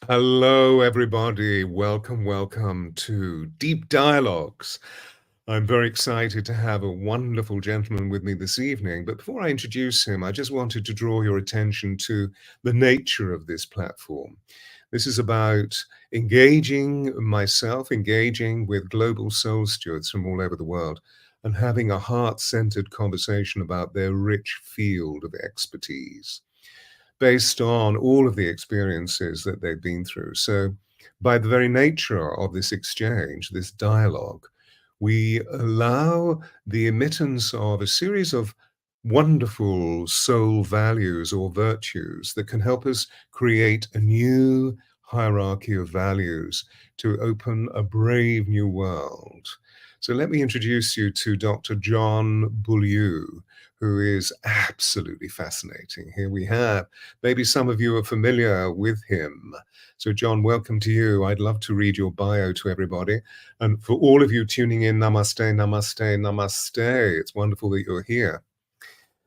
Hello, everybody. Welcome, welcome to Deep Dialogues. I'm very excited to have a wonderful gentleman with me this evening. But before I introduce him, I just wanted to draw your attention to the nature of this platform. This is about engaging with global soul stewards from all over the world and having a heart-centered conversation about their rich field of expertise based on all of the experiences that they've been through. So, by the very nature of this exchange, this dialogue, we allow the emittance of a series of wonderful soul values or virtues that can help us create a new hierarchy of values to open a brave new world. So let me introduce you to Dr. John BEAULIeu, who is absolutely fascinating. Here we have, maybe some of you are familiar with him. So John, welcome to you. I'd love to read your bio to everybody. And for all of you tuning in, namaste, namaste, namaste. It's wonderful that you're here.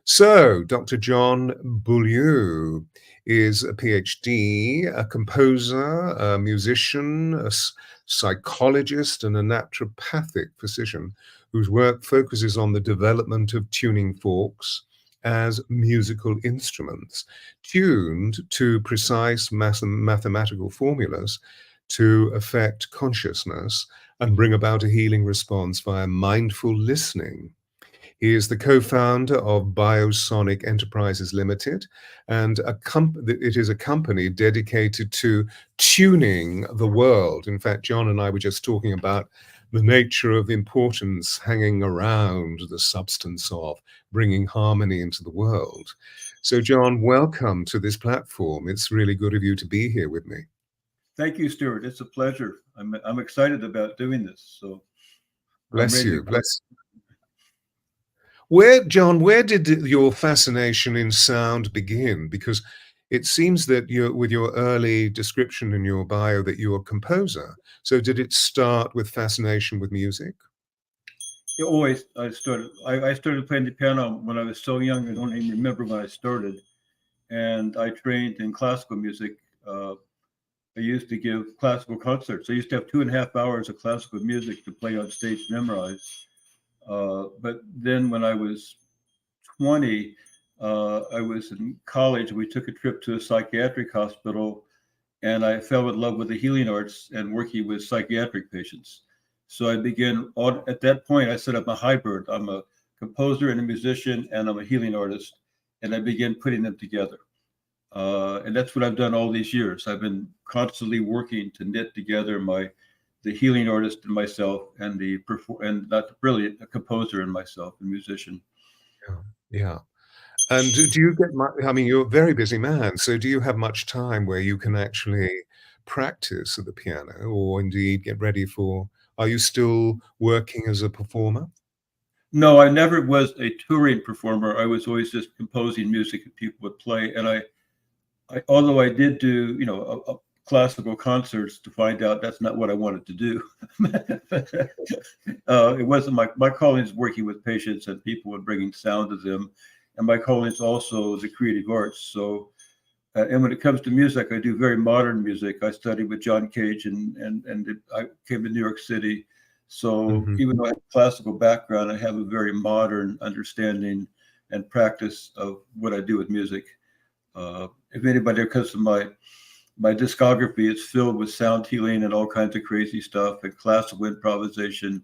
So, Dr. John BEAULIeu is a PhD, a composer, a musician, a psychologist, and a naturopathic physician whose work focuses on the development of tuning forks as musical instruments, tuned to precise mathematical formulas to affect consciousness and bring about a healing response via mindful listening. He is the co-founder of BioSonic Enterprises Limited, and it is a company dedicated to tuning the world. In fact, John and I were just talking about the nature of importance hanging around the substance of bringing harmony into the world. So, John, welcome to this platform. It's really good of you to be here with me. Thank you, Stewart. It's a pleasure. I'm excited about doing this. So Bless you. Bless. John, where did your fascination in sound begin? Because it seems that with your early description in your bio that you're a composer. So did it start with fascination with music? I started playing the piano when I was so young. I don't even remember when I started. And I trained in classical music. I used to give classical concerts. I used to have 2.5 hours of classical music to play on stage, memorize. But then when I was 20, I was in college. We took a trip to a psychiatric hospital, and I fell in love with the healing arts and working with psychiatric patients. So I began, at that point, I said I'm a hybrid. I'm a composer and a musician, and I'm a healing artist. And I began putting them together. And that's what I've done all these years. I've been constantly working to knit together the healing artist and myself, and a composer and myself, a musician. Yeah. And do you get much, I mean, you're a very busy man, so do you have much time where you can actually practice at the piano or indeed get ready for, are you still working as a performer? No, I never was a touring performer. I was always just composing music that people would play. And although I did do, classical concerts, to find out that's not what I wanted to do. It wasn't my calling is working with patients and people and bringing sound to them. And my calling is also the creative arts. So, and when it comes to music, I do very modern music. I studied with John Cage and I came to New York City. So even though I have a classical background, I have a very modern understanding and practice of what I do with music. If anybody comes to my discography, it's filled with sound healing and all kinds of crazy stuff and classical improvisation.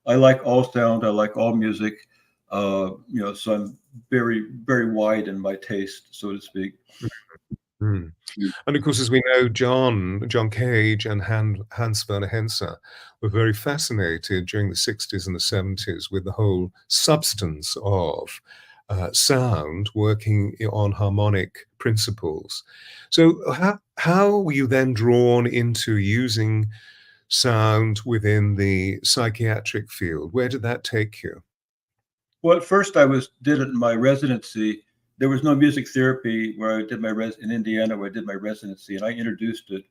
I like all sound. I like all music. So I'm very, very wide in my taste, so to speak. Mm. And of course, as we know, John Cage and Hans Werner Henze were very fascinated during the 60s and the 70s with the whole substance of sound working on harmonic principles. So how were you then drawn into using sound within the psychiatric field? Where did that take you? Well, at first did it in my residency. There was no music therapy where I did in Indiana, where I did my residency, and I introduced it.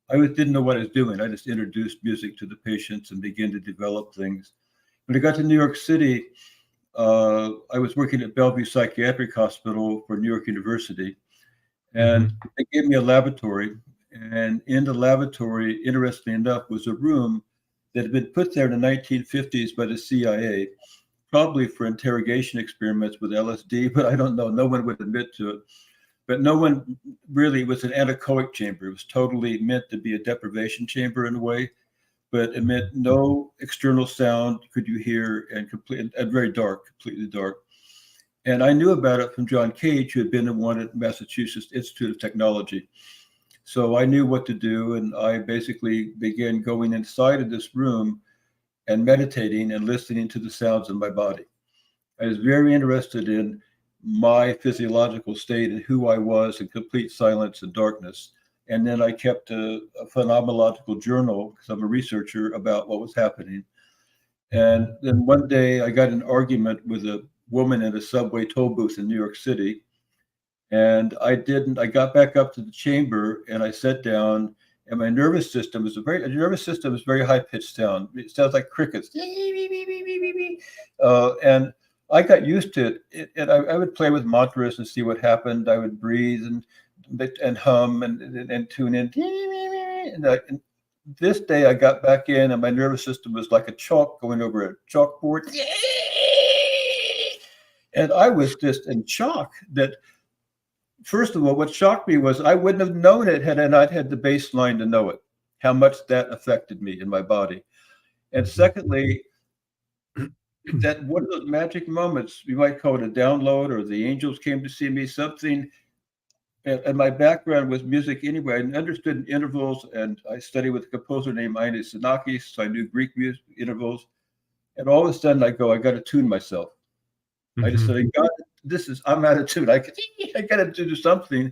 Didn't know what I was doing. I just introduced music to the patients and began to develop things. When I got to New York City, I was working at Bellevue Psychiatric Hospital for New York University, and they gave me a laboratory, And in the lavatory, interestingly enough, was a room that had been put there in the 1950s by the CIA, probably for interrogation experiments with LSD, but I don't know. No one would admit to it. But no one really, it was an anechoic chamber. It was totally meant to be a deprivation chamber in a way, but it meant no external sound could you hear, and very dark, completely dark. And I knew about it from John Cage, who had been in one at Massachusetts Institute of Technology. So I knew what to do, and I basically began going inside of this room and meditating and listening to the sounds in my body. I was very interested in my physiological state and who I was in complete silence and darkness. And then I kept a phenomenological journal, because I'm a researcher, about what was happening. And then one day I got in an argument with a woman in a subway toll booth in New York City. And I got back up to the chamber and I sat down, and my nervous system is very high pitched sound. It sounds like crickets. And I got used to it, and I would play with mantras and see what happened. I would breathe and hum and tune in. And this day I got back in, and my nervous system was like a chalk going over a chalkboard. And I was just in shock that, first of all, what shocked me was I wouldn't have known it had I not had the baseline to know it, how much that affected me in my body. And secondly, that one of those magic moments, you might call it a download, or the angels came to see me, something. And my background was music anyway. I understood intervals, and I studied with a composer named Ioannis Xenakis, so I knew Greek music intervals. And all of a sudden I got to tune myself. I just said, God, I'm out of tune. I got to do something.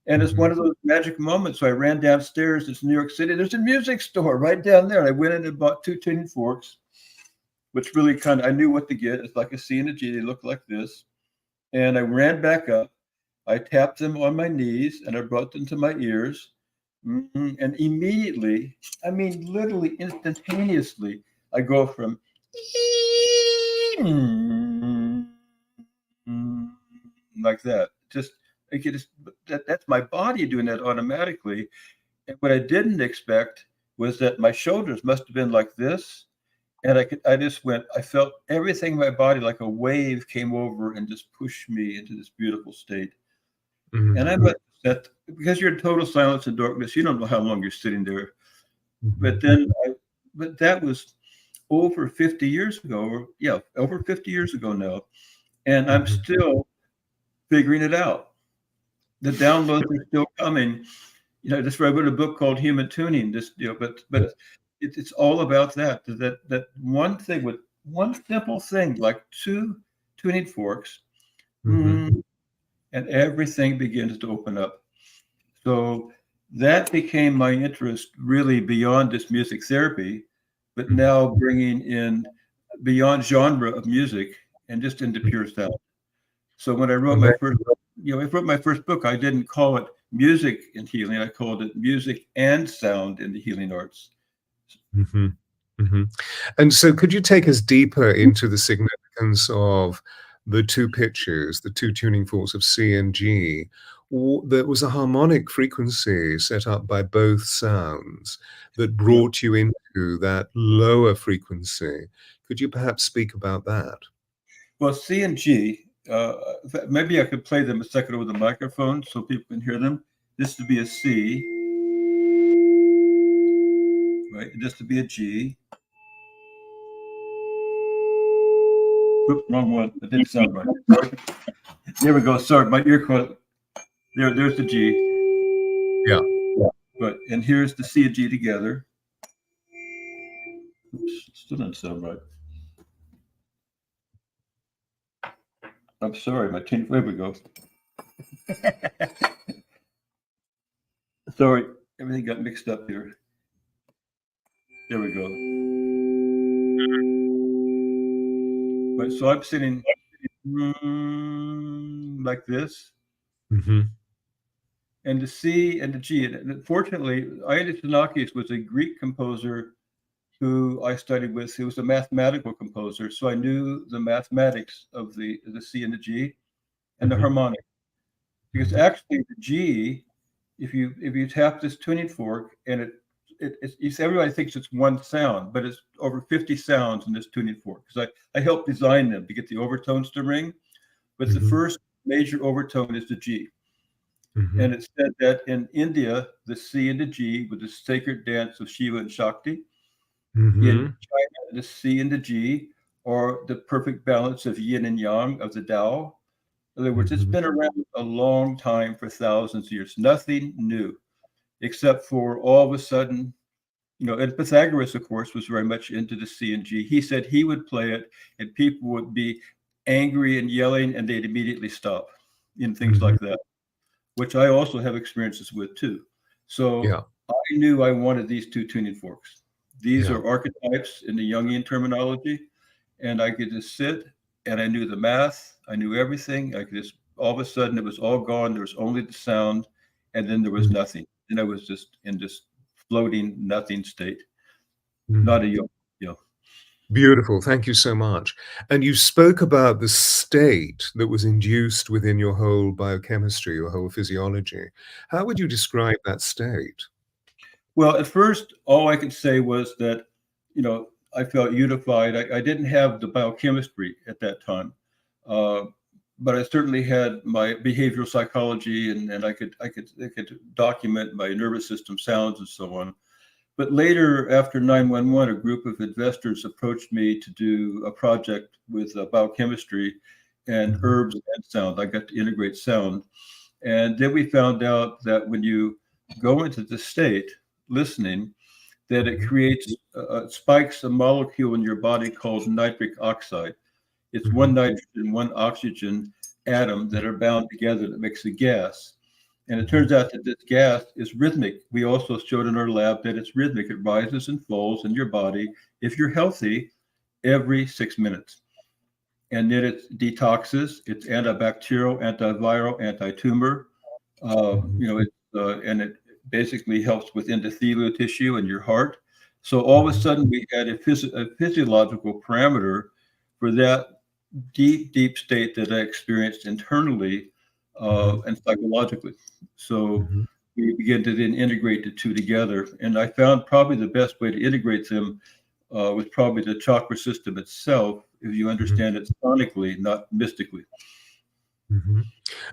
And it's one of those magic moments. So I ran downstairs. It's New York City. There's a music store right down there. And I went in and bought 2 tuning forks, which really I knew what to get. It's like a C and a G. They look like this. And I ran back up. I tapped them on my knees and I brought them to my ears. And immediately, I mean, literally instantaneously, I go from like that. That's my body doing that automatically. And what I didn't expect was that my shoulders must have been like this. And I felt everything in my body, like a wave, came over and just pushed me into this beautiful state. And I must have said, because you're in total silence and darkness, you don't know how long you're sitting there. But that was over 50 years ago, over 50 years ago now. And I'm still figuring it out. The downloads are still coming. Just I wrote a book called Human Tuning. But it's all about that one thing, with one simple thing, like 2 tuning forks, and everything begins to open up. So that became my interest, really beyond just music therapy, but now bringing in beyond genre of music and just into pure sound. So when I wrote my first book, I didn't call it Music and Healing. I called it Music and Sound in the Healing Arts. And so could you take us deeper into the significance of the 2 pitches, the 2 tuning forks of C and G? There was a harmonic frequency set up by both sounds that brought you into that lower frequency. Could you perhaps speak about that? Well, C and G, maybe I could play them a second over the microphone so people can hear them. This would be a C, right? This would be a G. Oops, wrong one. That didn't sound right. There we go. Sorry, my ear caught. There's the G. Yeah. But and here's the C and G together. Oops, still doesn't sound right. I'm sorry, there we go. Sorry, everything got mixed up here. There we go. Right, so I'm sitting like this. And the C and the G. And fortunately, Ioannis Xenakis was a Greek composer who I studied with. He was a mathematical composer, so I knew the mathematics of the C and the G and the harmonic. Because actually the G if you tap this tuning fork, and everybody thinks it's one sound, but it's over 50 sounds in this tuning fork, because I helped design them to get the overtones to ring. But the first major overtone is the G. And it's said that in India, the C and the G were the sacred dance of Shiva and Shakti. In China, the C and the G are the perfect balance of yin and yang of the Tao. In other words, it's been around a long time, for thousands of years. Nothing new, except for all of a sudden, and Pythagoras, of course, was very much into the C and G. He said he would play it, and people would be angry and yelling, and they'd immediately stop, and things like that, which I also have experiences with too. So I knew I wanted these two tuning forks. These are archetypes in the Jungian terminology, and I could just sit, and I knew the math, I knew everything. I could just, all of a sudden, it was all gone. There was only the sound, and then there was nothing. And I was just in this floating nothing state, not a yoga. Beautiful. Thank you so much. And you spoke about the state that was induced within your whole biochemistry, your whole physiology. How would you describe that state? Well, at first, all I could say was that, I felt unified. I didn't have the biochemistry at that time, but I certainly had my behavioral psychology, and I could document my nervous system sounds and so on. But later, after 911, a group of investors approached me to do a project with biochemistry and herbs and sound. I got to integrate sound. And then we found out that when you go into the state, listening, that it creates, spikes a molecule in your body called nitric oxide. It's one nitrogen, one oxygen atom that are bound together that makes a gas. And it turns out that this gas is rhythmic. We also showed in our lab that it's rhythmic. It rises and falls in your body, if you're healthy, every 6 minutes. And then it detoxes. It's antibacterial, antiviral, anti-tumor. And it basically helps with endothelial tissue in your heart. So all of a sudden, we had a physiological parameter for that deep, deep state that I experienced internally and psychologically. So we began to then integrate the two together. And I found probably the best way to integrate them was probably the chakra system itself, if you understand it sonically, not mystically.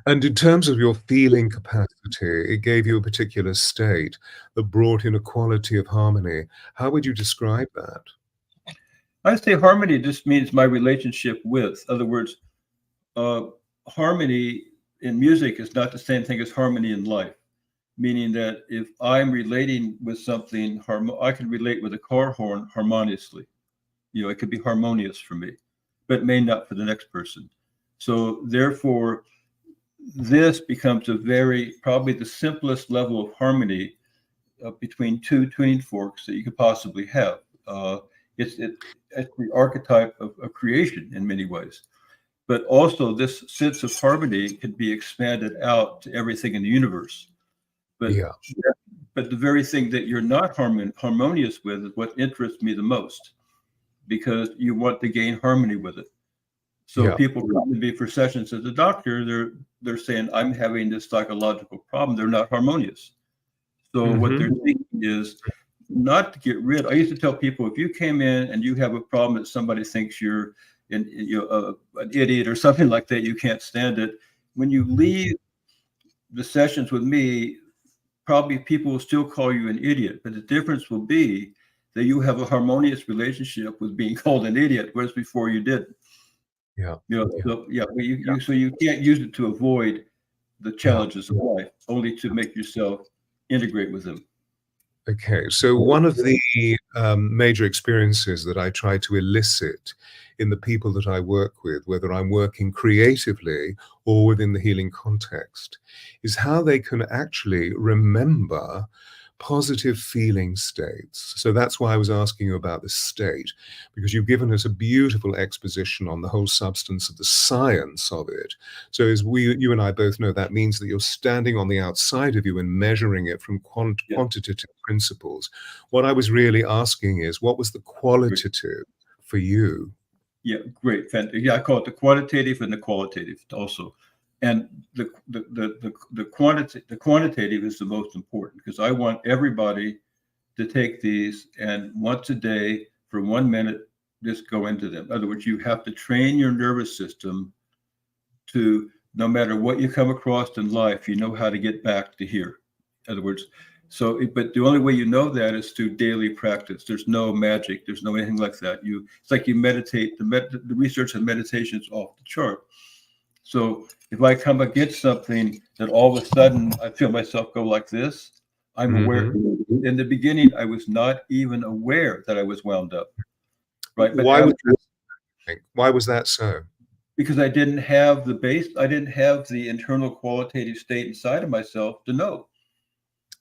And in terms of your feeling capacity, it gave you a particular state that brought in a quality of harmony. How would you describe that? I say harmony just means my relationship with. In other words, harmony in music is not the same thing as harmony in life, meaning that if I'm relating with something, I can relate with a car horn harmoniously. It could be harmonious for me, but it may not for the next person. So therefore, this becomes probably the simplest level of harmony between two tuning forks that you could possibly have. It's the archetype of creation in many ways. But also this sense of harmony can be expanded out to everything in the universe. But the very thing that you're not harmonious with is what interests me the most, because you want to gain harmony with it. So people come to me for sessions as a doctor, they're saying, I'm having this psychological problem. They're not harmonious. So what they're thinking is not to get rid. I used to tell people, if you came in and you have a problem that somebody thinks you're an idiot or something like that, you can't stand it. When you leave the sessions with me, probably people will still call you an idiot, but the difference will be that you have a harmonious relationship with being called an idiot, whereas before you didn't. So you can't use it to avoid the challenges of life, only to make yourself integrate with them. Okay, so one of the major experiences that I try to elicit in the people that I work with, whether I'm working creatively or within the healing context, is how they can actually remember positive feeling states. So that's why I was asking you about the state, because you've given us a beautiful exposition on the whole substance of the science of it. So as you and I both know, that means that you're standing on the outside of you and measuring it from quantitative principles. What I was really asking is, what was the qualitative for you? Yeah, great. Yeah, I call it the quantitative and the qualitative also. And the quantitative is the most important, because I want everybody to take these and once a day for 1 minute, just go into them. In other words, you have to train your nervous system to, no matter what you come across in life, you know how to get back to here. In other words, but the only way you know that is through daily practice. There's no magic. There's no anything like that. It's like you meditate. The research on meditation is off the chart. So if I come against something that all of a sudden I feel myself go like this, I'm aware. In the beginning, I was not even aware that I was wound up. Right. But why was that so? Because I didn't have I didn't have the internal qualitative state inside of myself to know.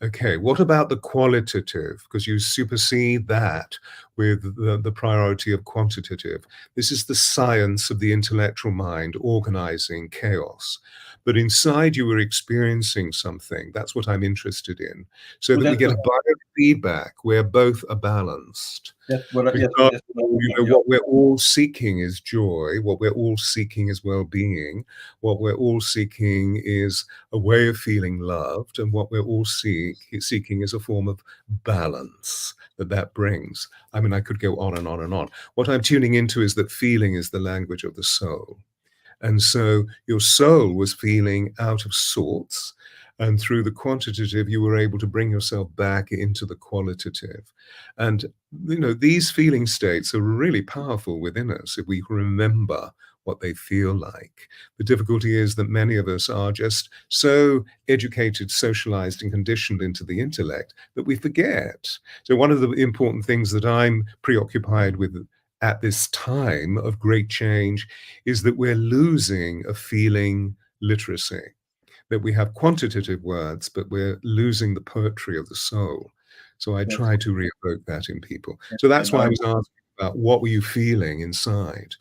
Okay, what about the qualitative? Because you supersede that with the priority of quantitative. This is the science of the intellectual mind organizing chaos. But inside you were experiencing something. That's what I'm interested in. So that we get a biofeedback where both are balanced. That's what what we're all seeking is joy. What we're all seeking is well-being. What we're all seeking is a way of feeling loved. And what we're all seeking is a form of balance that brings. I mean, I could go on and on and on. What I'm tuning into is that feeling is the language of the soul. And so your soul was feeling out of sorts. And through the quantitative, you were able to bring yourself back into the qualitative. And, these feeling states are really powerful within us if we remember what they feel like. The difficulty is that many of us are just so educated, socialized, and conditioned into the intellect that we forget. So one of the important things that I'm preoccupied with at this time of great change is that we're losing a feeling literacy, that we have quantitative words, but we're losing the poetry of the soul. So I try to re-evoke that in people. So that's why I was asking about what were you feeling inside?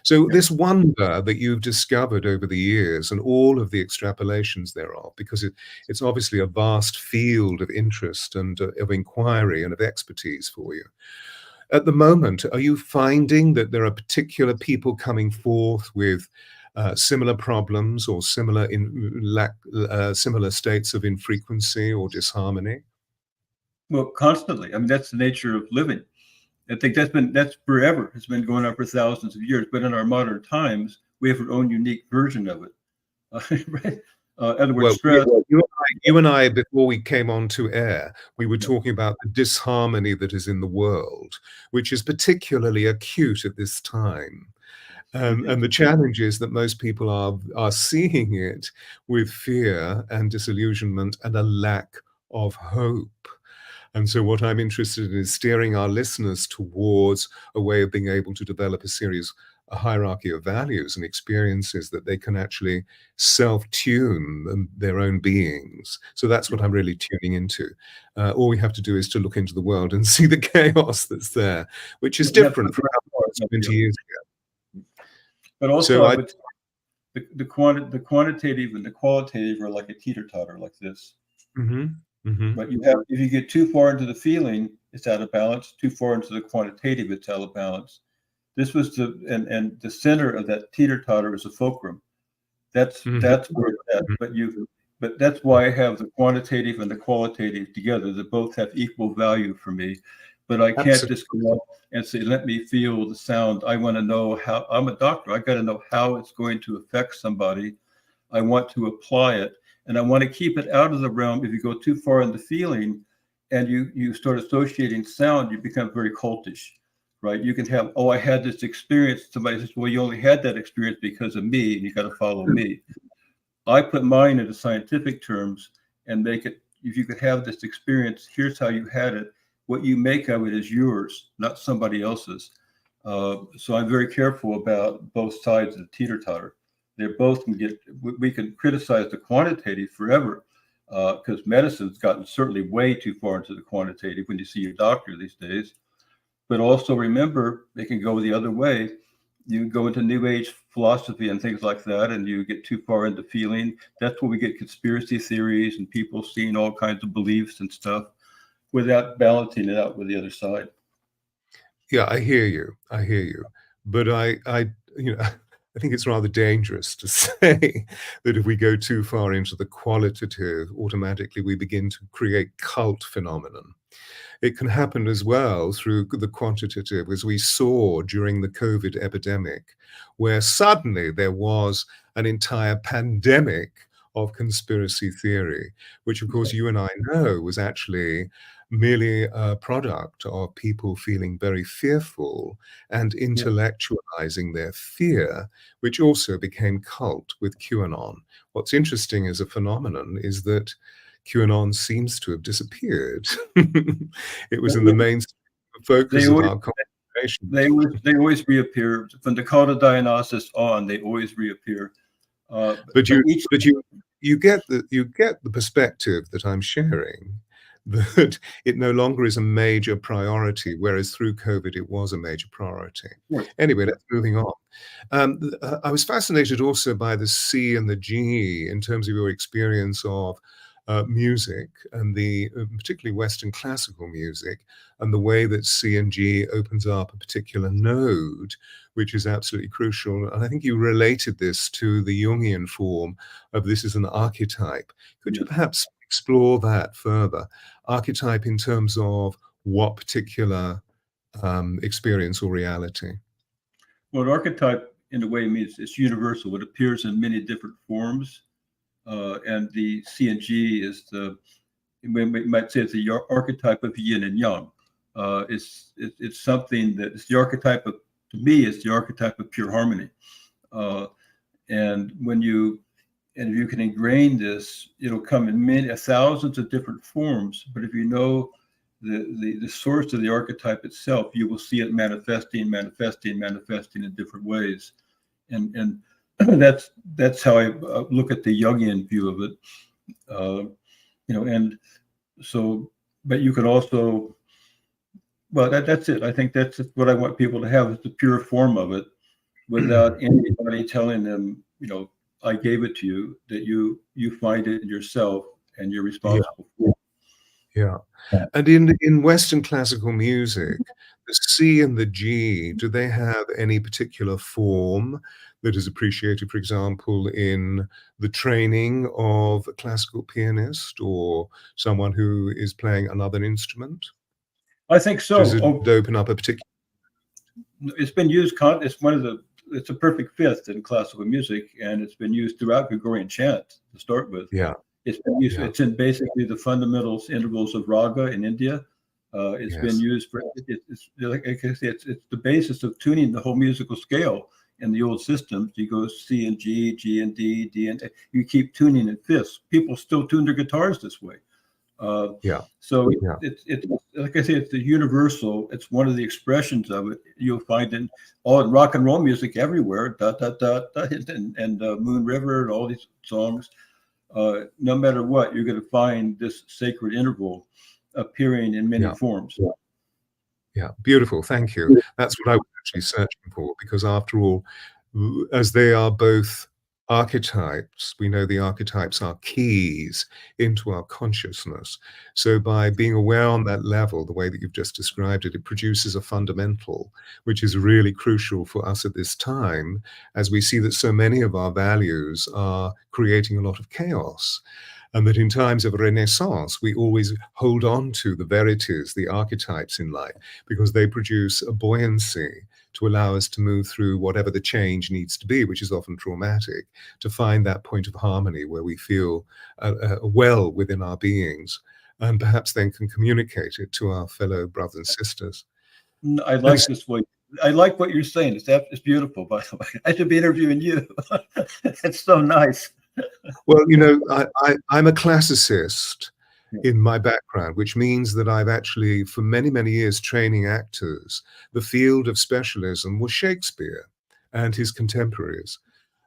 So this wonder that you've discovered over the years and all of the extrapolations thereof, because it's obviously a vast field of interest and of inquiry and of expertise for you. At the moment, are you finding that there are particular people coming forth with similar problems or similar states of infrequency or disharmony? Well, constantly. I mean, that's the nature of living. I think that's forever. It's been going on for thousands of years. But in our modern times, we have our own unique version of it. Right? In other words, stress. You and I, before we came on to air, we were talking about the disharmony that is in the world, which is particularly acute at this time. And the challenge is that most people are seeing it with fear and disillusionment and a lack of hope. And so what I'm interested in is steering our listeners towards a way of being able to develop a hierarchy of values and experiences that they can actually self-tune their own beings. So that's what I'm really tuning into. All we have to do is to look into the world and see the chaos that's there, which is different from how it was 20 years ago. But also, I would the quantitative and the qualitative are like a teeter-totter, like this. But if you get too far into the feeling, it's out of balance. Too far into the quantitative, it's out of balance. This was the center of that teeter-totter is the fulcrum. That's where it's at. But that's why I have the quantitative and the qualitative together. They both have equal value for me. But I can't just go up and say, let me feel the sound. I want to know how. I'm a doctor. I got to know how it's going to affect somebody. I want to apply it. And I want to keep it out of the realm. If you go too far in the feeling and you start associating sound, you become very cultish, right? You can have, I had this experience. Somebody says, well, you only had that experience because of me, and you got to follow me. I put mine into scientific terms and make it, if you could have this experience, here's how you had it. What you make of it is yours, not somebody else's. So I'm very careful about both sides of the teeter-totter. They're both we can criticize the quantitative forever because medicine's gotten certainly way too far into the quantitative when you see your doctor these days. But also remember, they can go the other way. You go into New Age philosophy and things like that, and you get too far into feeling. That's where we get conspiracy theories and people seeing all kinds of beliefs and stuff without balancing it out with the other side. Yeah, I hear you. But I I think it's rather dangerous to say that if we go too far into the qualitative, automatically we begin to create cult phenomenon. It can happen as well through the quantitative, as we saw during the COVID epidemic, where suddenly there was an entire pandemic of conspiracy theory, which of course you and I know was actually merely a product of people feeling very fearful and Yeah. intellectualizing their fear, which also became cult with QAnon. What's interesting as a phenomenon is that QAnon seems to have disappeared. It was in the main They focus of always our conversation. they always reappear from the call to diagnosis on. They always reappear. But But you each but you get the perspective that I'm sharing, that it no longer is a major priority, whereas through COVID it was a major priority. Anyway, let's moving on. I was fascinated also by the C and the G in terms of your experience of music and the particularly Western classical music, and the way that C and G opens up a particular node, which is absolutely crucial. And I think you related this to the Jungian form of this is an archetype. Could you Yes. perhaps explore that further? Archetype in terms of what particular experience or reality? Well, an archetype in a way means it's universal. It appears in many different forms, and the CNG is we might say it's the archetype of yin and yang. It's something that it's the archetype of, to me, it's the archetype of pure harmony. And if you can ingrain this, it'll come in many thousands of different forms. But if you know the source of the archetype itself, you will see it manifesting in different ways. And that's how I look at the Jungian view of it. And so, but you can also, well, that's it. I think that's what I want people to have, is the pure form of it, without anybody telling them, I gave it to you, that you find it in yourself and you're responsible for it. Yeah. And in Western classical music, the C and the G, do they have any particular form that is appreciated, for example, in the training of a classical pianist or someone who is playing another instrument? I think so. Does it open up a particular? It's been used. It's a perfect fifth in classical music, and it's been used throughout Gregorian chant to start with. Yeah. It's been used. Yeah. It's in basically the fundamentals intervals of raga in India. It's been used for. It's like I say, it's the basis of tuning the whole musical scale in the old systems. You go C and G, G and D, D and A. You keep tuning in fifths. People still tune their guitars this way. So it's like I say, it's the universal. It's one of the expressions of it. You'll find in rock and roll music everywhere. Da da da da, and Moon River and all these songs. No matter what, you're going to find this sacred interval appearing in many forms. Yeah, beautiful. Thank you. That's what I was actually searching for, because after all, as they are both archetypes, we know the archetypes are keys into our consciousness. So by being aware on that level, the way that you've just described it, it produces a fundamental, which is really crucial for us at this time, as we see that so many of our values are creating a lot of chaos. And that in times of Renaissance, we always hold on to the verities, the archetypes in life, because they produce a buoyancy to allow us to move through whatever the change needs to be, which is often traumatic, to find that point of harmony where we feel well within our beings, and perhaps then can communicate it to our fellow brothers and sisters. I like this way. I like what you're saying. It's beautiful, by the way. I should be interviewing you. It's so nice. Well, I'm a classicist in my background, which means that I've actually, for many, many years, training actors. The field of specialism was Shakespeare and his contemporaries.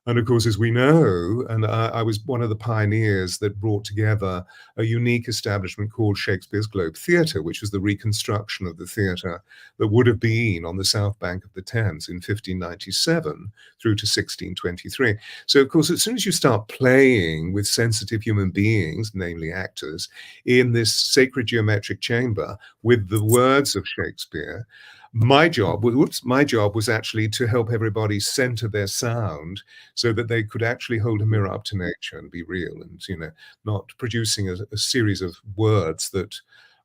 And of course, as we know, and I was one of the pioneers that brought together a unique establishment called Shakespeare's Globe Theatre, which was the reconstruction of the theatre that would have been on the south bank of the Thames in 1597 through to 1623. So, of course, as soon as you start playing with sensitive human beings, namely actors, in this sacred geometric chamber with the words of Shakespeare, My job, my job was actually to help everybody center their sound so that they could actually hold a mirror up to nature and be real, and not producing a series of words that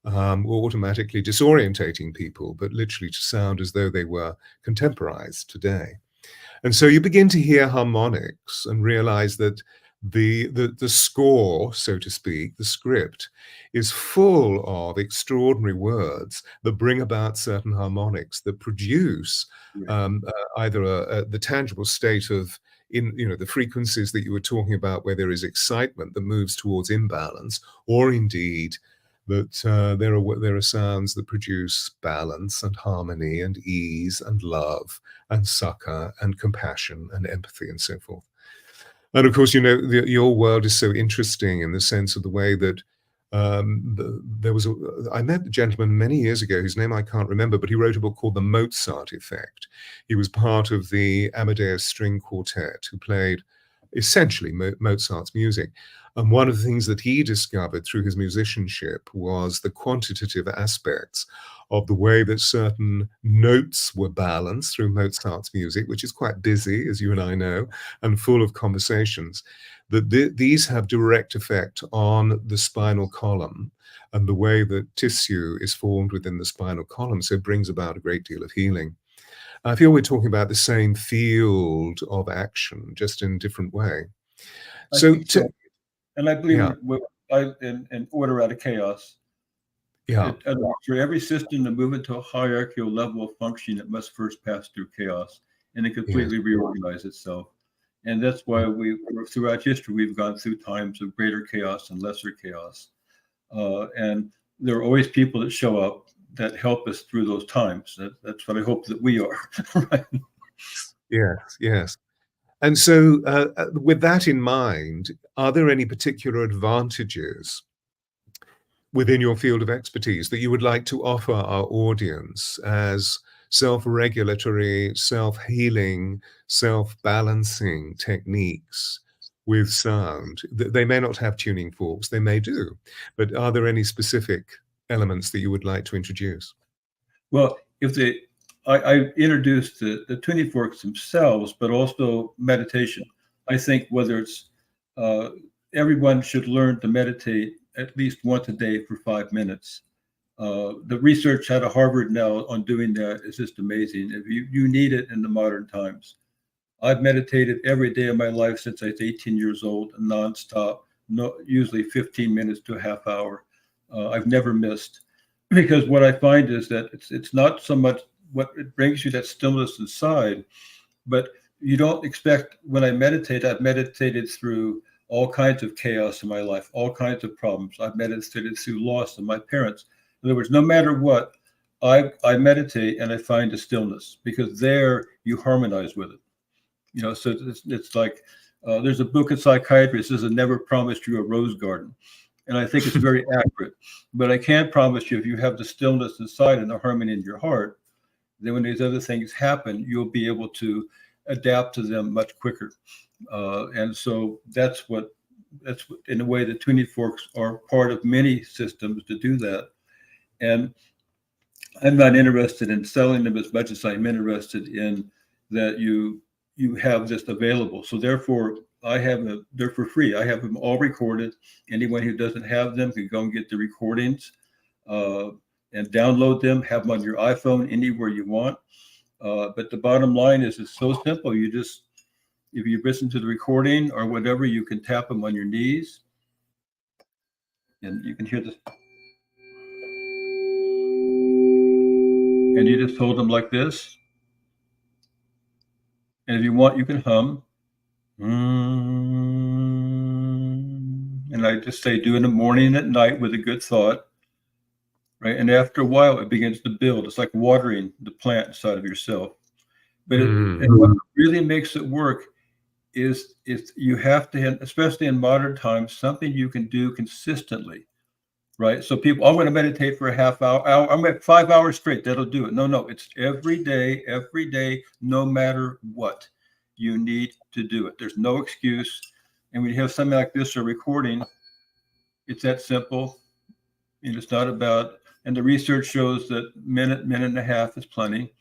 were automatically disorientating people, but literally to sound as though they were contemporized today. And so you begin to hear harmonics and realize that the score, so to speak, the script, is full of extraordinary words that bring about certain harmonics that produce Right. either the tangible state of the frequencies that you were talking about, where there is excitement that moves towards imbalance, or indeed that there are sounds that produce balance and harmony and ease and love and succor and compassion and empathy and so forth. And of course, your world is so interesting in the sense of the way that I met a gentleman many years ago whose name I can't remember, but he wrote a book called The Mozart Effect. He was part of the Amadeus String Quartet, who played essentially Mozart's music. And one of the things that he discovered through his musicianship was the quantitative aspects of the way that certain notes were balanced through Mozart's music, which is quite busy, as you and I know, and full of conversations, that these have direct effect on the spinal column and the way that tissue is formed within the spinal column. So it brings about a great deal of healing. I feel we're talking about the same field of action, just in a different way. I So, think so. And I believe yeah, in order out of chaos. yeah, For every system to move into a hierarchical level of functioning, it must first pass through chaos and then yes, completely reorganize itself. And that's why throughout history, we've gone through times of greater chaos and lesser chaos. And there are always people that show up that help us through those times. That's what I hope that we are. Right? yes, yes. And so, with that in mind, are there any particular advantages within your field of expertise that you would like to offer our audience as self-regulatory, self-healing, self-balancing techniques with sound? They may not have tuning forks, they may do, but are there any specific elements that you would like to introduce? Well, I introduced the tuning forks themselves, but also meditation. I think whether it's everyone should learn to meditate at least once a day for 5 minutes. The research out of Harvard now on doing that is just amazing. If you need it in the modern times. I've meditated every day of my life since I was 18 years old, nonstop, usually 15 minutes to a half hour. I've never missed, because what I find is that it's not so much what it brings you that stillness inside, but you don't expect. When I meditate, I've meditated through all kinds of chaos in my life, all kinds of problems. I've meditated through loss of my parents. In other words, no matter what, I meditate and I find a stillness, because there you harmonize with it. So it's like there's a book in psychiatry that says, "I never promised you a rose garden." And I think it's very accurate. But I can promise you, if you have the stillness inside and the harmony in your heart, then when these other things happen, you'll be able to adapt to them much quicker. And so that's what, in a way, the tuning forks are part of many systems to do that. And I'm not interested in selling them as much as I'm interested in that you have this available. So therefore, they're for free. I have them all recorded. Anyone who doesn't have them can go and get the recordings and download them, have them on your iPhone anywhere you want. But the bottom line is, it's so simple. If you listen to the recording or whatever, you can tap them on your knees and you can hear this. And you just hold them like this. And if you want, you can hum. And I just say, do in the morning and at night with a good thought, right? And after a while, it begins to build. It's like watering the plant inside of yourself. But and what really makes it work is you have to have, especially in modern times, something you can do consistently, right? So people, I'm going to meditate for a half hour. I'm at 5 hours straight. That'll do it. No, it's every day, no matter what. You need to do it. There's no excuse. And when you have something like this, a recording, it's that simple. And it's not about, and the research shows that minute and a half is plenty,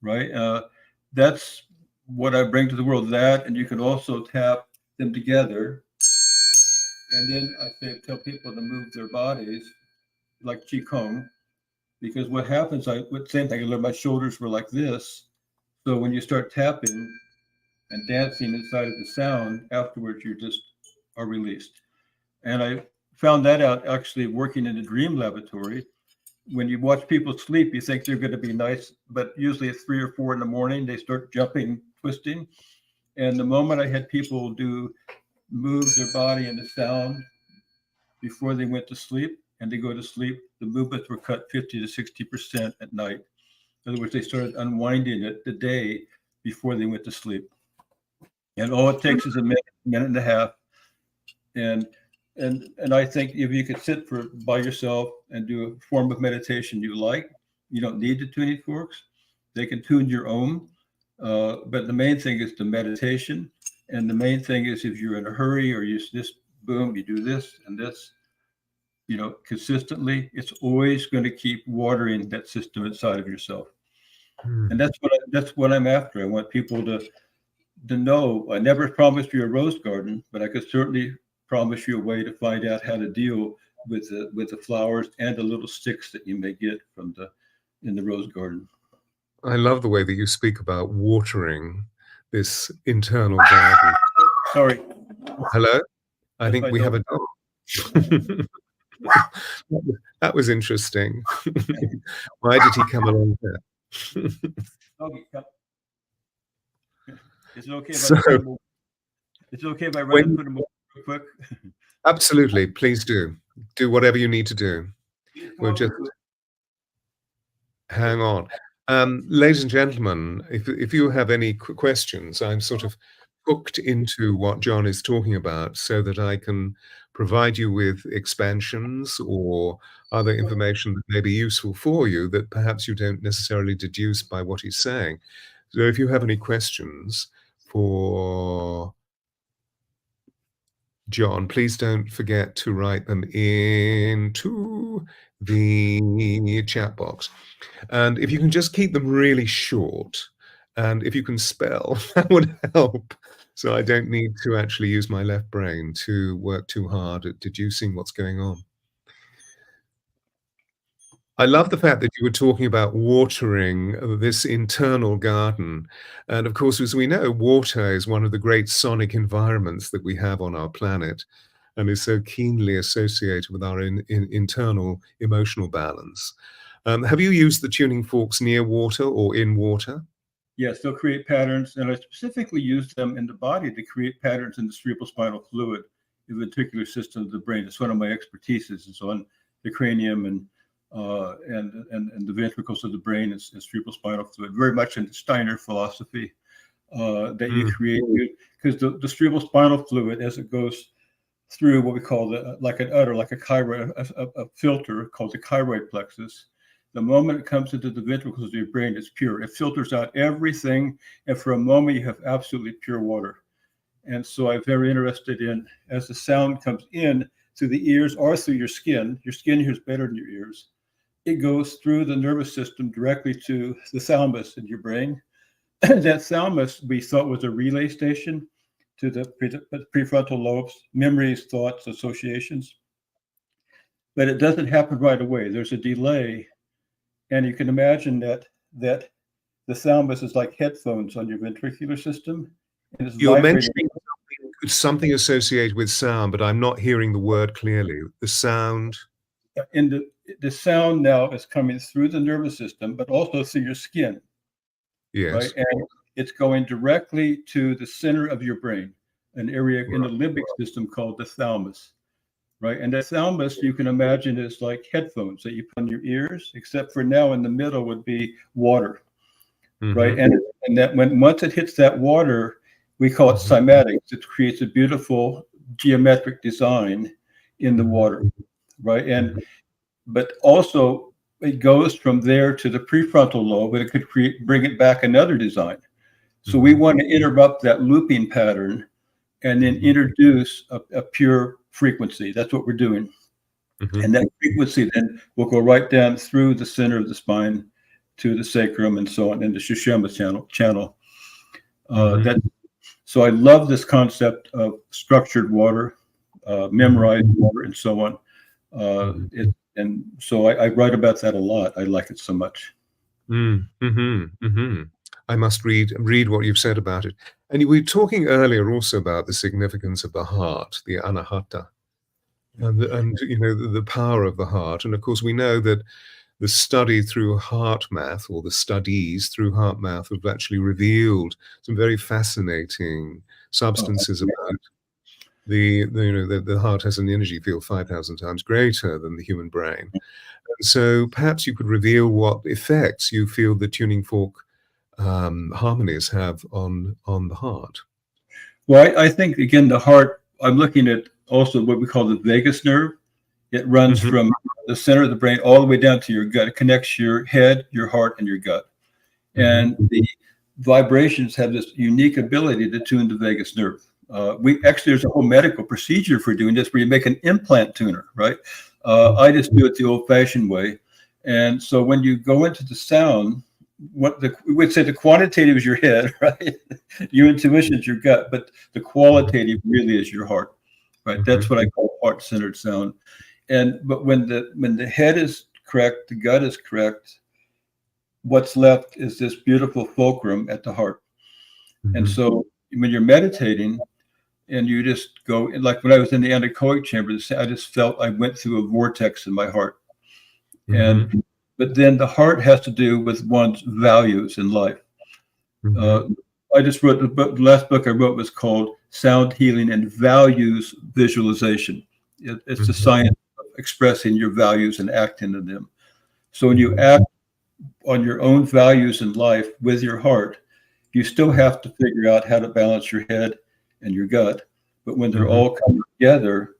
right? That's what I bring to the world. That, and you can also tap them together, and then I tell people to move their bodies like qigong, because what happens, same thing. I learned my shoulders were like this, so when you start tapping and dancing inside of the sound, afterwards you just are released. And I found that out actually working in a dream laboratory. When you watch people sleep, you think they're going to be nice, but usually at 3 or 4 in the morning, they start jumping, twisting. And the moment I had people move their body in the sound before they went to sleep, and they go to sleep, the movements were cut 50 to 60% at night. In other words, they started unwinding it the day before they went to sleep. And all it takes is a minute and a half. And I think if you could sit by yourself and do a form of meditation you like, you don't need the tuning forks. They can tune your own. But the main thing is the meditation. And the main thing is if you're in a hurry or you just boom, you do this and this, consistently, it's always going to keep watering that system inside of yourself. And that's what I'm after. I want people to know I never promised you a rose garden, but I could certainly promise you a way to find out how to deal with the flowers and the little sticks that you may get in the rose garden. I love the way that you speak about watering this internal garden. Sorry. Hello? I think we have a dog. That was interesting. Why did he come along here? Is it okay if I run and put him over real quick? Absolutely. Please do. Do whatever you need to do. We'll just hang on. Ladies and gentlemen, if you have any questions, I'm sort of hooked into what John is talking about so that I can provide you with expansions or other information that may be useful for you that perhaps you don't necessarily deduce by what he's saying. So if you have any questions for John, please don't forget to write them into the chat box. And if you can just keep them really short, and if you can spell, that would help. So I don't need to actually use my left brain to work too hard at deducing what's going on. I love the fact that you were talking about watering this internal garden. And of course, as we know, water is one of the great sonic environments that we have on our planet and is so keenly associated with our internal emotional balance. Have you used the tuning forks near water or in water? Yes, they'll create patterns, and I specifically use them in the body to create patterns in the cerebrospinal fluid, the ventricular system of the brain. It's one of my expertises. It's on the cranium and the ventricles of the brain and cerebrospinal fluid. Very much in the Steiner philosophy that you create, because the cerebrospinal fluid, as it goes through what we call like an udder, like a filter called the chyroid plexus. The moment it comes into the ventricles of your brain, it's pure. It filters out everything, and for a moment, you have absolutely pure water. And so I'm very interested in, as the sound comes in through the ears or through your skin hears better than your ears. It goes through the nervous system directly to the thalamus in your brain. That thalamus we thought was a relay station to the prefrontal lobes, memories, thoughts, associations. But it doesn't happen right away. There's a delay. And you can imagine that the thalamus is like headphones on your ventricular system. And it's You're mentioning something associated with sound, but I'm not hearing the word clearly. The sound. And the sound now is coming through the nervous system, but also through your skin. Yes. Right? And it's going directly to the center of your brain, an area in the limbic system called the thalamus. Right. And the thalamus, you can imagine, is like headphones that you put on your ears, except for now in the middle would be water. Right. And that once it hits that water, we call it cymatics. It creates a beautiful geometric design in the water. Right. But also it goes from there to the prefrontal lobe, and it could bring it back another design. So we want to interrupt that looping pattern and then introduce a pure frequency. That's what we're doing. Mhm. And that frequency then will go right down through the center of the spine to the sacrum and so on, and the Shushama channel. Mhm. That So I love this concept of structured water, memorized water, and so on. Mhm. And so I write about that a lot. I like it so much. Mm. Mhm. Mhm. I must read what you've said about it. And we were talking earlier also about the significance of the heart, the anahata, and you know the power of the heart. And of course, we know that the study through heart math, or the studies through heart math, have actually revealed some very fascinating Oh, substances about you know the heart has an energy field 5,000 times greater than the human brain. And so perhaps you could reveal what effects you feel the tuning fork harmonies have on the heart. well, I think again the heart. I'm looking at also what we call the vagus nerve. It runs Mhm. from the center of the brain all the way down to your gut. It connects your head, your heart, and your gut. Mhm. And the vibrations have this unique ability to tune the vagus nerve. We actually There's a whole medical procedure for doing this, where you make an implant tuner, right? I just do it the old-fashioned way. And so when you go into the sound, we would say the quantitative is your head, right? Your intuition is your gut, but the qualitative really is your heart, right? That's Mhm. what I call heart-centered sound. But when the head is correct, the gut is correct, what's left is this beautiful fulcrum at the heart. And Mhm. so when you're meditating and you just go, like when I was in the anechoic chamber, I just felt I went through a vortex in my heart. Mhm. And but then the heart has to do with one's values in life. Mhm. Uh, I just wrote the last book I wrote was called Sound Healing and Values Visualization. It's the Mhm. science of expressing your values and acting on them. So when you Mhm. act on your own values in life with your heart, you still have to figure out how to balance your head and your gut. But when they're Mhm. all coming together,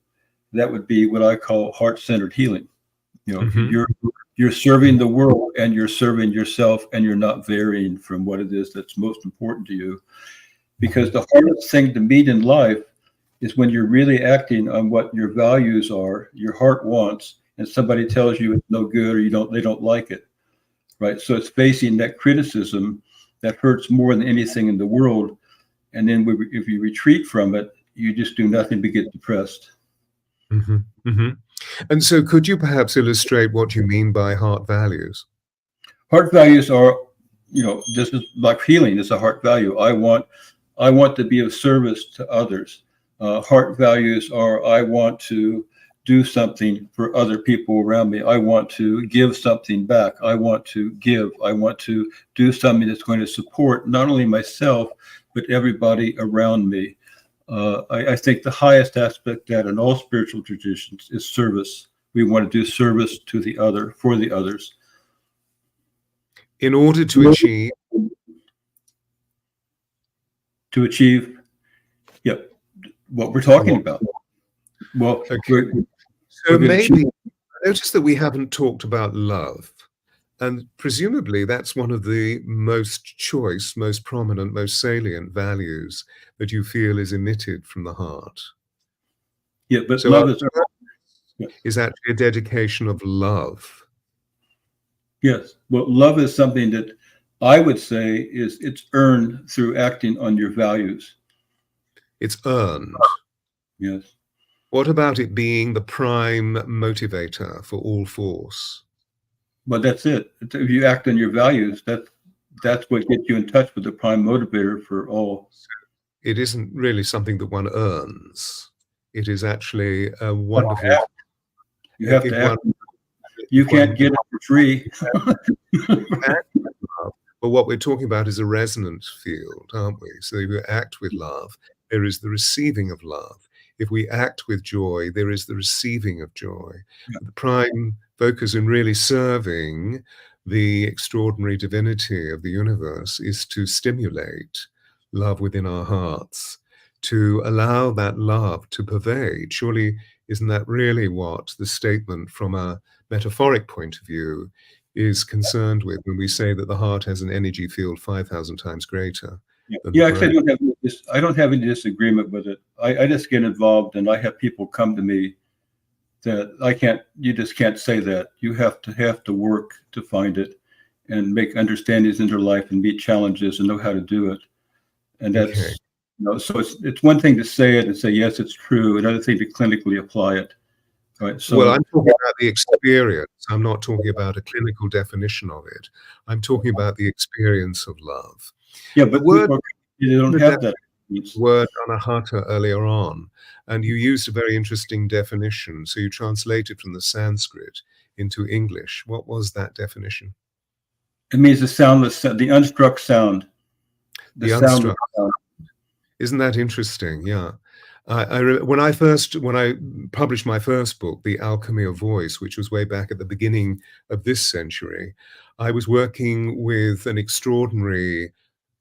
that would be what I call heart-centered healing. You know, Mhm. you're serving the world and you're serving yourself, and you're not varying from what it is that's most important to you. Because Mhm. the hardest thing to meet in life is when you're really acting on what your values are, your heart wants, and somebody tells you it's no good, or they don't like it, right? So it's facing that criticism that hurts more than anything in the world. And then if you retreat from it, you just do nothing but get depressed. Mhm. Mhm. And so could you perhaps illustrate what you mean by heart values? Heart values are, this is like healing. It's a heart value. I want to be of service to others. Heart values are, I want to do something for other people around me. I want to give something back. I want to give. I want to do something that's going to support not only myself, but everybody around me. I think the highest aspect that in all spiritual traditions is service. We want to do service to the other, for the others. In order to achieve To achieve, yeah, what we're talking what? about. Well, Okay. we're So going to achieve. maybe notice that we haven't talked about love. And presumably that's one of the most choice, most prominent, most salient values that you feel is emitted from the heart. Yeah, but So our love is, purpose yes, is actually a dedication of love. yes. Well, love is something that I would say it's earned through acting on your values. It's earned. Yes, What about it being the prime motivator for all force? but that's it. If you act on your values, that's what gets you in touch with the prime motivator for all. It isn't really something that one earns. It is actually a But wonderful you have to if act. one You if can't one get it for free. act with love. But what we're talking about is a resonant field, aren't we? So if we act with love, there is the receiving of love. If we act with joy, there is the receiving of joy. The prime focus in really serving the extraordinary divinity of the universe is to stimulate love within our hearts, to allow that love to pervade. Surely, isn't that really what the statement from a metaphoric point of view is concerned with when we say that the heart has an energy field 5,000 times greater Yeah, than the yeah. Actually, brain? I don't have any disagreement with it. I just get involved, and I have people come to me that you just can't say that. You have to work to find it and make understandings in your life and meet challenges and know how to do it. And that's, Okay. so it's one thing to say it and say, yes, it's true. Another thing to clinically apply it. Right. So, Well, I'm talking about the experience. I'm not talking about a clinical definition of it. I'm talking about the experience of love. yeah, The but word, people, they don't have that. word anahata earlier on, and you used a very interesting definition. So you translated from the Sanskrit into English. What was that definition? It means the soundless, the unstruck sound, the The soundless unstruck. sound. Isn't that interesting? Yeah. When I published my first book, The Alchemy of Voice, which was way back at the beginning of this century, I was working with an extraordinary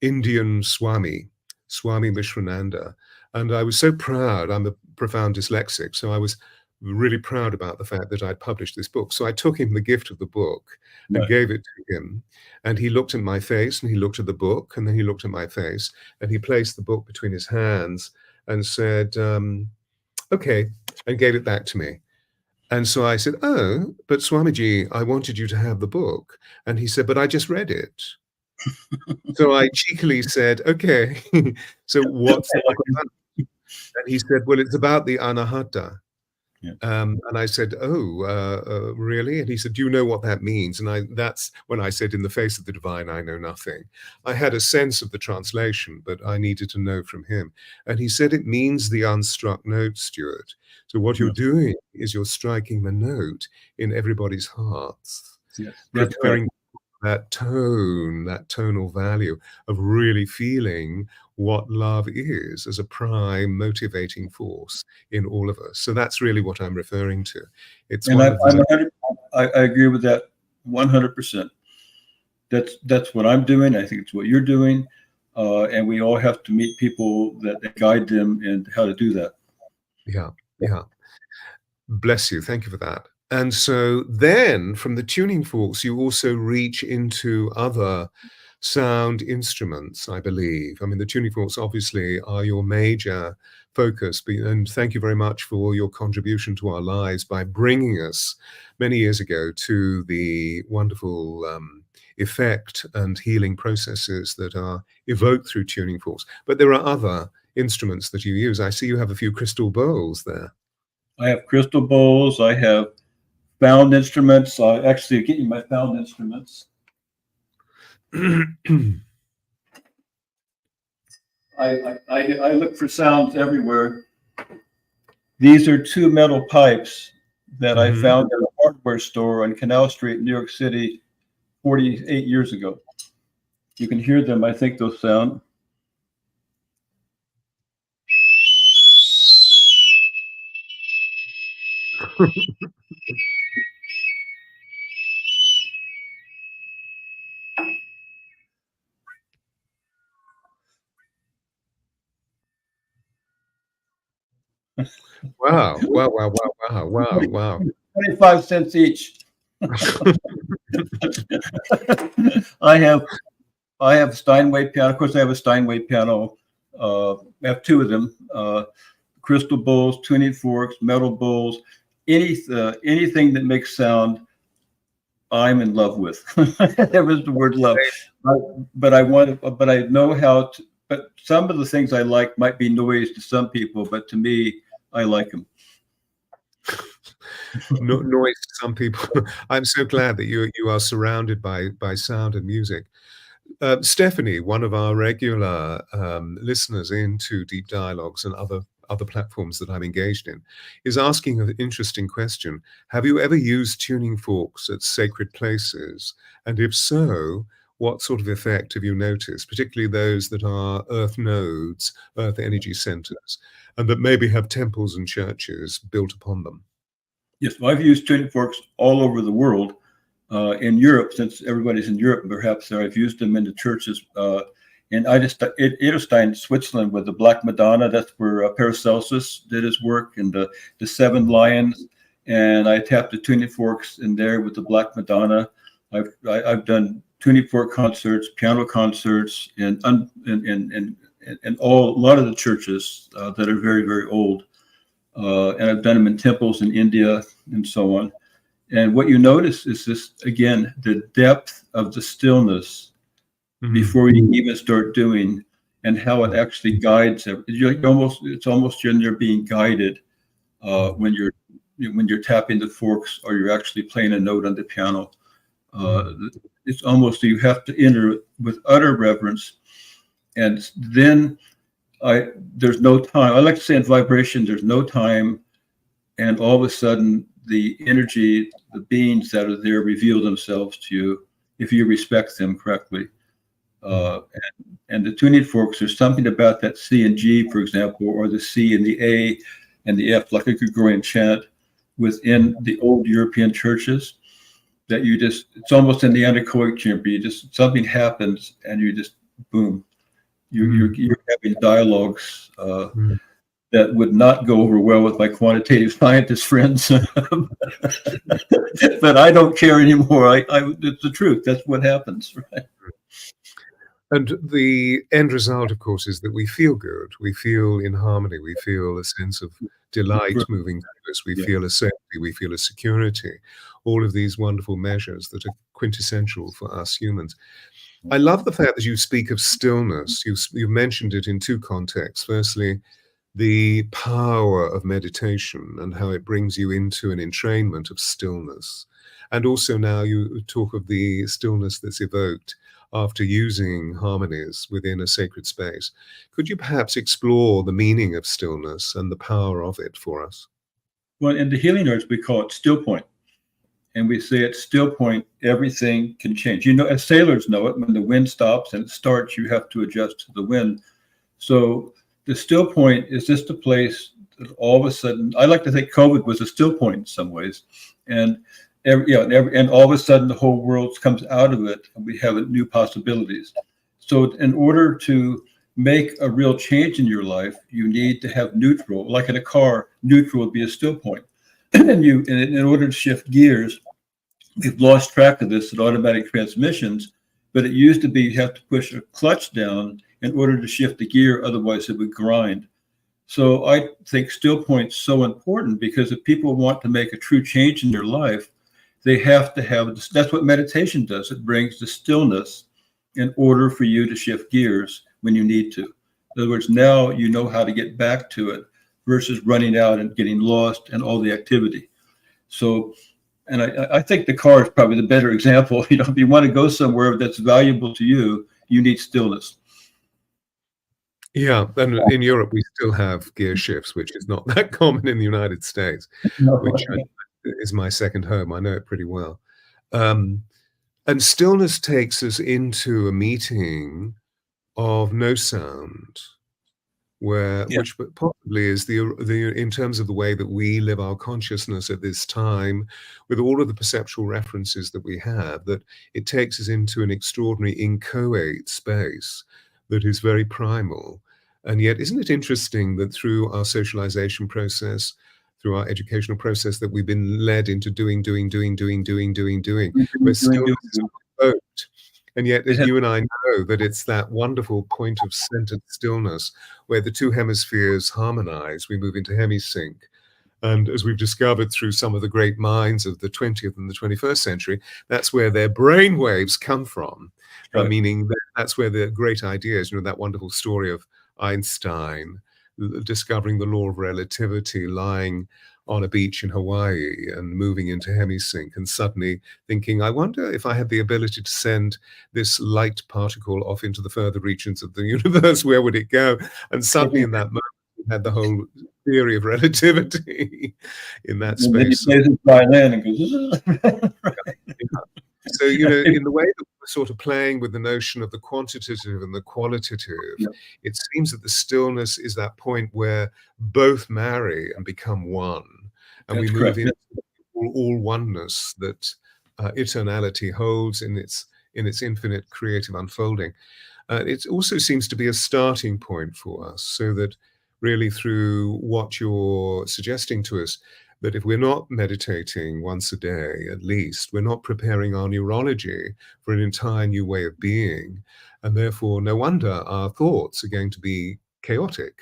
Indian Swami, Swami Vishwananda, and I was so proud. I'm a profound dyslexic, so I was really proud about the fact that I'd published this book. So I took him the gift of the book and Right. gave it to him, and he looked at my face, and he looked at the book, and then he looked at my face, and he placed the book between his hands and said, okay, and gave it back to me. And so I said, oh, but Swamiji, I wanted you to have the book. And he said, but I just read it. So I cheekily said, okay, so what's the book about? And he said, well, it's about the anahata. Yeah. And I said, oh, really? And he said, do you know what that means? And that's when I said, in the face of the divine, I know nothing. I had a sense of the translation, but I needed to know from him. And he said, it means the unstruck note, Stewart. So what you're doing is you're striking the note in everybody's hearts, Yes, that's preparing correct. that tonal value of really feeling what love is as a prime motivating force in all of us. So that's really what I'm referring to. It's And one of the, I agree with that 100%. That's what I'm doing. I think it's what you're doing. And we all have to meet people that guide them in how to do that. yeah. Bless you. Thank you for that. And so then from the tuning forks, you also reach into other sound instruments, I believe. I mean, the tuning forks obviously are your major focus. And thank you very much for your contribution to our lives by bringing us many years ago to the wonderful effect and healing processes that are evoked through tuning forks. But there are other instruments that you use. I see you have a few crystal bowls there. I have crystal bowls. I have found instruments. I actually get you my found instruments. I look for sounds everywhere. These are two metal pipes that I found at a hardware store on Canal Street, New York City, 48 years ago. You can hear them. I think they'll sound. Wow. 25 cents each. I have Steinway piano. Of course, I have a Steinway piano. I have two of them. Crystal bowls, tuning forks, metal bowls, anything that makes sound, I'm in love with. That was the word love. But I know how to, but some of the things I like might be noise to some people, but to me, I like them. Noise to some people. I'm so glad that you are surrounded by sound and music. Stephanie, one of our regular listeners into Deep Dialogues and other platforms that I'm engaged in, is asking an interesting question. Have you ever used tuning forks at sacred places? And if so, what sort of effect have you noticed, particularly those that are earth nodes, earth energy centers, and that maybe have temples and churches built upon them? Yes, well, I've used tuning forks all over the world. In Europe, since everybody's in Europe, perhaps there, I've used them in the churches. In Idestein, Switzerland, with the Black Madonna, that's where Paracelsus did his work, and the Seven Lions. And I tapped the tuning forks in there with the Black Madonna. I've done tuning fork concerts, piano concerts, and a lot of the churches that are very, very old. and I've done them in temples in India and so on. And what you notice is this, again, the depth of the stillness before you even start doing, and how it actually guides everything. It's almost you're being guided when you're tapping the forks or you're actually playing a note on the piano. It's almost you have to enter with utter reverence, and then there's no time. I like to say in vibration, there's no time, and all of a sudden the energy, the beings that are there reveal themselves to you if you respect them correctly. And the tuning forks, there's something about that C and G, for example, or the C and the A and the F, like a Gregorian chant within the old European churches, that it's almost in the anechoic chamber. Something happens and you just, boom, you're having dialogues that would not go over well with my quantitative scientist friends. But I don't care anymore. It's the truth. That's what happens, right? And the end result, of course, is that we feel good. We feel in harmony. We feel a sense of delight moving through us. We feel a safety. We feel a security. All of these wonderful measures that are quintessential for us humans. I love the fact that you speak of stillness. You've mentioned it in two contexts. Firstly, the power of meditation and how it brings you into an entrainment of stillness. And also now you talk of the stillness that's evoked after using harmonies within a sacred space. Could you perhaps explore the meaning of stillness and the power of it for us? Well, in the healing arts, we call it still point. And we say at still point, everything can change. As sailors know it, when the wind stops and it starts, you have to adjust to the wind. So the still point is just a place that all of a sudden, I like to think COVID was a still point in some ways. And and all of a sudden the whole world comes out of it and we have new possibilities. So in order to make a real change in your life, you need to have neutral. Like in a car, neutral would be a still point. And in order to shift gears, we've lost track of this in automatic transmissions, but it used to be you have to push a clutch down in order to shift the gear, otherwise it would grind. So I think still point's so important, because if people want to make a true change in their life, they have to have, that's what meditation does. It brings the stillness in order for you to shift gears when you need to. In other words, now you know how to get back to it versus running out and getting lost and all the activity. So, and I think the car is probably the better example. If you want to go somewhere that's valuable to you, you need stillness. Yeah, and in Europe we still have gear shifts, which is not that common in the United States, which is my second home. I know it pretty well. And stillness takes us into a meeting of no sound, which possibly is the in terms of the way that we live our consciousness at this time, with all of the perceptual references that we have, that it takes us into an extraordinary inchoate space that is very primal. And yet, isn't it interesting that through our socialization process, through our educational process, that we've been led into doing. We're still invoked. And yet, as you and I know, that it's that wonderful point of centered stillness where the two hemispheres harmonize, we move into hemisync. And as we've discovered through some of the great minds of the 20th and the 21st century, that's where their brain waves come from. Right. Meaning that's where the great ideas, that wonderful story of Einstein discovering the law of relativity, lying on a beach in Hawaii and moving into hemisync, and suddenly thinking, I wonder if I had the ability to send this light particle off into the further regions of the universe, where would it go? And suddenly in that moment, we had the whole theory of relativity in that space. And then he plays his violin and goes, So, in the way that we're sort of playing with the notion of the quantitative and the qualitative, it seems that the stillness is that point where both marry and become one. And we move into all oneness that eternality holds in its infinite creative unfolding. It also seems to be a starting point for us, so that really through what you're suggesting to us, that if we're not meditating once a day, at least, we're not preparing our neurology for an entire new way of being. And therefore, no wonder our thoughts are going to be chaotic.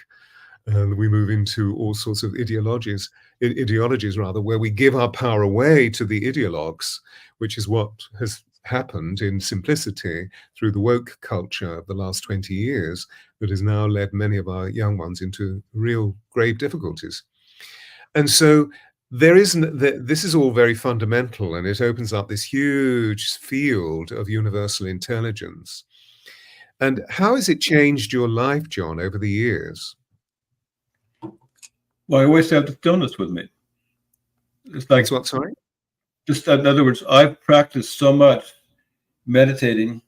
and we move into all sorts of ideologies rather, where we give our power away to the ideologues, which is what has happened in simplicity through the woke culture of the last 20 years that has now led many of our young ones into real grave difficulties. And so this is all very fundamental, and it opens up this huge field of universal intelligence. And how has it changed your life, John, over the years? Well, I always have the stillness with me. It's like, It's what, sorry? just in other words, I've practiced so much meditating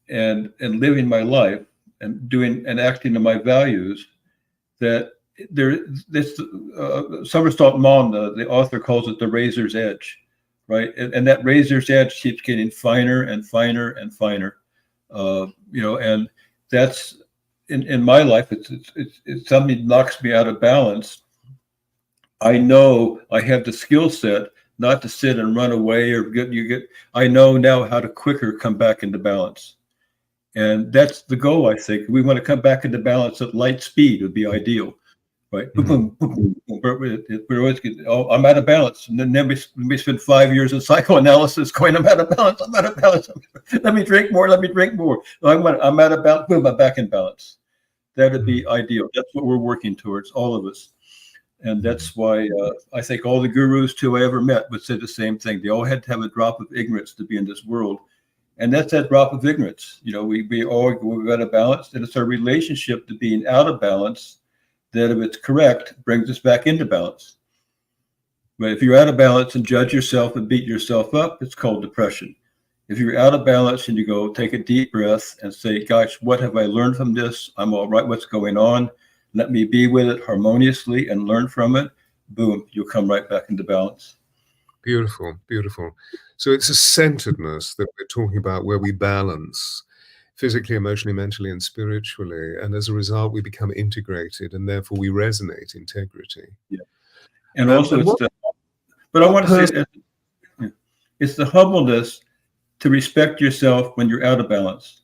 and living my life and doing and acting to my values that this Somersault Maugham, the author, calls it the razor's edge, right? And that razor's edge keeps getting finer and finer and finer, and that's in my life. It's something that knocks me out of balance. I know I have the skill set not to sit and run away or I know now how to quicker come back into balance. And that's the goal, I think. We want to come back into balance at light speed would be ideal, right? We're always getting, I'm out of balance. And then we spend 5 years in psychoanalysis going, I'm out of balance, I'm out of balance. Let me drink more, let me drink more. I'm out of balance, boom, I'm back in balance. That would be ideal. That's what we're working towards, all of us. And that's why I think all the gurus too I ever met would say the same thing. They all had to have a drop of ignorance to be in this world. And that's that drop of ignorance. We all go out of balance, and it's our relationship to being out of balance that, if it's correct, brings us back into balance. But if you're out of balance and judge yourself and beat yourself up, it's called depression. If you're out of balance and you go take a deep breath and say, gosh, what have I learned from this? I'm all right. What's going on? Let me be with it harmoniously and learn from it. Boom, you'll come right back into balance. Beautiful, beautiful. So it's a centeredness that we're talking about, where we balance physically, emotionally, mentally, and spiritually. And as a result, we become integrated, and therefore we resonate integrity. Yeah. And also, but I want to say, it's the humbleness to respect yourself when you're out of balance.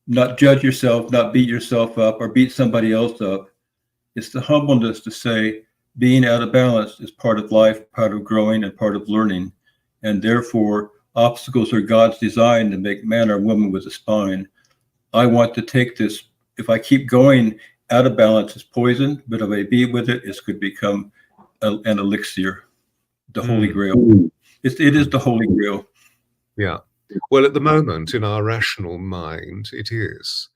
Not judge yourself, not beat yourself up or beat somebody else up. It's the humbleness to say being out of balance is part of life, part of growing, and part of learning. And therefore, obstacles are God's design to make man or woman with a spine. I want to take this. If I keep going out of balance, it's poison, but if I be with it, it could become an elixir, the Holy Grail. It is the Holy Grail. Yeah. Well, at the moment, in our rational mind, it is.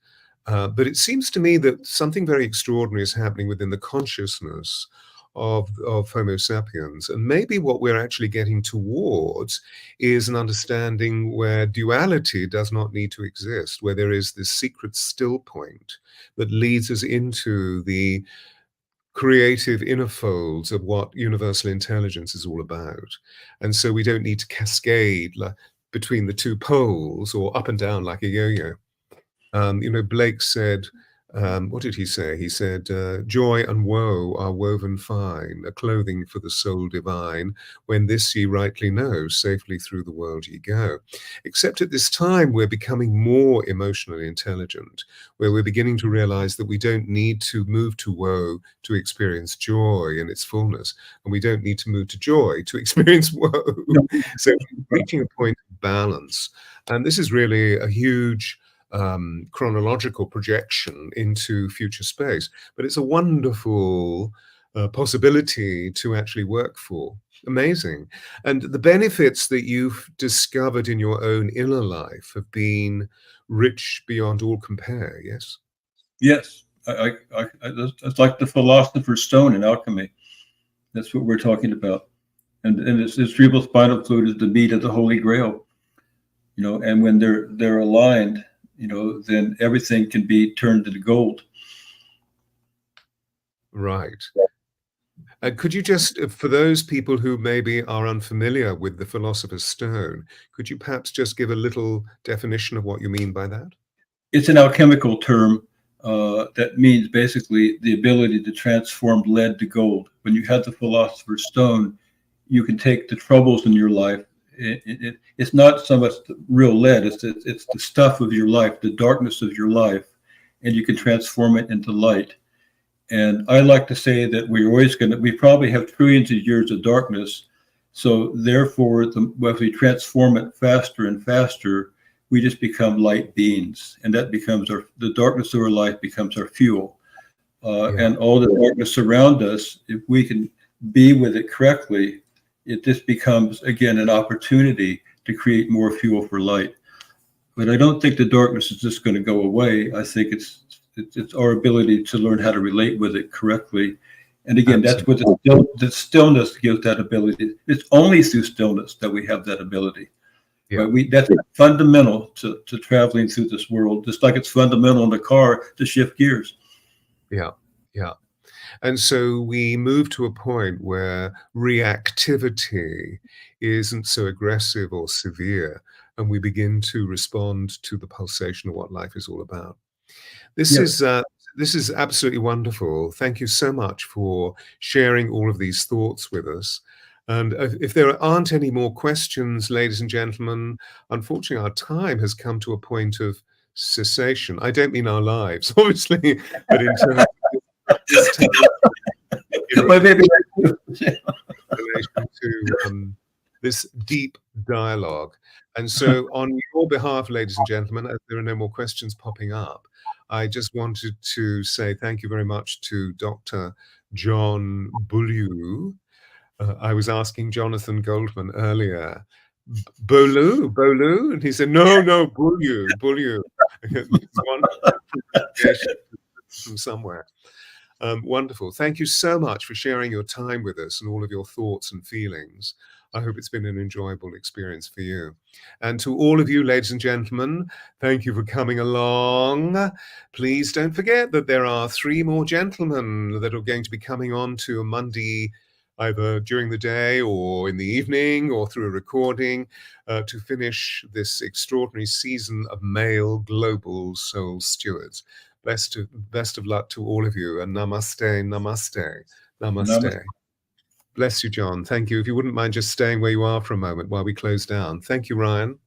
But it seems to me that something very extraordinary is happening within the consciousness of Homo sapiens. And maybe what we're actually getting towards is an understanding where duality does not need to exist, where there is this secret still point that leads us into the creative inner folds of what universal intelligence is all about. And so we don't need to cascade between the two poles or up and down like a yo-yo. Blake said, what did he say? He said, joy and woe are woven fine, a clothing for the soul divine. When this ye rightly know, safely through the world ye go. Except at this time, we're becoming more emotionally intelligent, where we're beginning to realize that we don't need to move to woe to experience joy in its fullness. And we don't need to move to joy to experience woe. So reaching a point of balance. And this is really a huge chronological projection into future space, but it's a wonderful possibility to actually work for. Amazing. And the benefits that you've discovered in your own inner life have been rich beyond all compare, yes? Yes. It's like the philosopher's stone in alchemy. That's what we're talking about. And this cerebral spinal fluid is the meat of the Holy Grail. And when they're aligned, then everything can be turned into gold. Right. Could you just, for those people who maybe are unfamiliar with the philosopher's stone, could you perhaps just give a little definition of what you mean by that? It's an alchemical term that means basically the ability to transform lead to gold. When you have the philosopher's stone, you can take the troubles in your life. It's not so much real lead, it's the stuff of your life, the darkness of your life, and you can transform it into light. And I like to say that we probably have trillions of years of darkness. So therefore, if we transform it faster and faster, we just become light beings. And that becomes the darkness of our life becomes our fuel. And all the darkness around us, if we can be with it correctly, it just becomes, again, an opportunity to create more fuel for light. But I don't think the darkness is just going to go away. I think it's our ability to learn how to relate with it correctly. And again, Absolutely. That's what the stillness gives that ability. It's only through stillness that we have that ability. Yeah. But that's fundamental to traveling through this world, just like it's fundamental in the car to shift gears. Yeah, yeah. And so we move to a point where reactivity isn't so aggressive or severe, and we begin to respond to the pulsation of what life is all about. This is absolutely wonderful. Thank you so much for sharing all of these thoughts with us. And if there aren't any more questions, ladies and gentlemen, unfortunately, our time has come to a point of cessation. I don't mean our lives, obviously, but in terms of this time, in relation to this deep dialogue. And so on your behalf, ladies and gentlemen, as there are no more questions popping up, I just wanted to say thank you very much to Dr. John BEAULIeu. I was asking Jonathan Goldman earlier, BEAULIeu? And he said, no, BEAULIeu. It's one from somewhere. Wonderful. Thank you so much for sharing your time with us and all of your thoughts and feelings. I hope it's been an enjoyable experience for you. And to all of you, ladies and gentlemen, thank you for coming along. Please don't forget that there are 3 more gentlemen that are going to be coming on to a Monday, either during the day or in the evening or through a recording, to finish this extraordinary season of male global soul stewards. Best of luck to all of you, and namaste, namaste, namaste. Namaste. Bless you, John. Thank you. If you wouldn't mind just staying where you are for a moment while we close down. Thank you, Ryan.